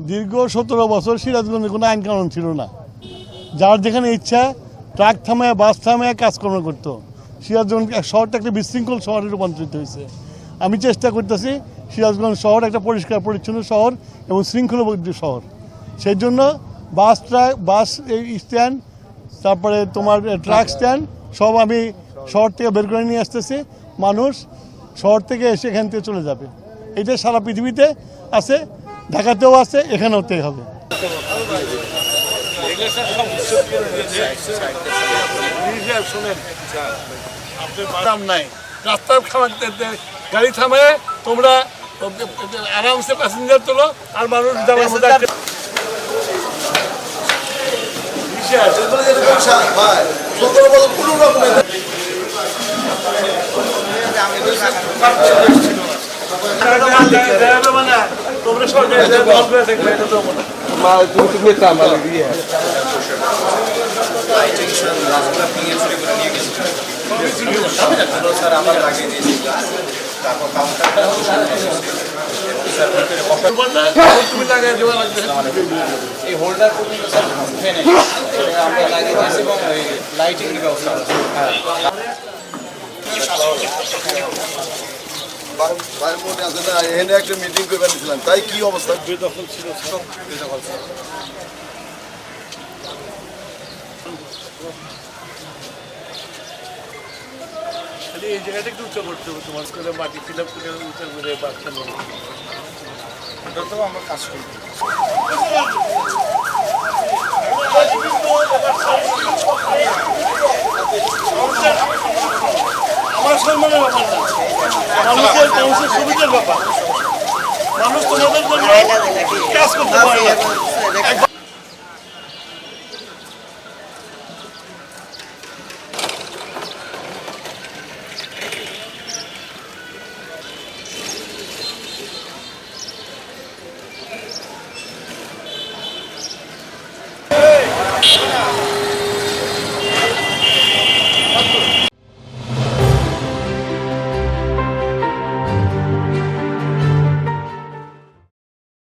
দীর্ঘ 17 বছর সিরাজগঞ্জে কোনো আইন কানুন ছিল না। যার যেখানে ইচ্ছা ট্রাক থামায় বাস থামায় কাজকর্ম করতো। সিরাজগঞ্জ শহরটা একটা বিশৃঙ্খল শহরে রূপান্তরিত হয়েছে। আমি চেষ্টা করতেছি সিরাজগঞ্জ শহর একটা পরিষ্কার পরিচ্ছন্ন শহর এবং শৃঙ্খলাবদ্ধ শহর। সেই জন্য বাস স্ট্যান্ড, তারপরে তোমার ট্রাক স্ট্যান্ড সব আমি শহর থেকে বের করে নিয়ে আসতেছি। মানুষ শহর থেকে এসে এখান থেকে চলে যাবে। এটা সারা পৃথিবীতে আছে, ঢাকাতেও আছে, এখানেও তাই হবে। নাই রাস্তার গাড়ি থামায় তোমরা আরামসে প্যাসেঞ্জার তোলো আর মানুষ যাওয়ার মধ্যে একটা মিটিং করে ফেলেছিলাম, তাই কি অবস্থা বেদখল ছিল। এই জায়গাটা একটু উঁচু করতে হবে, তোমার করে মাটি ফিল আপ করে উঁচু করে বাচ্চা নেই, ওটা তো আমরা কাজ করি। আমার সম্মানের ব্যাপার না, মানুষের সুবিধার ব্যাপার। মানুষ তোমাদের জন্য কাজ করতে পারে না।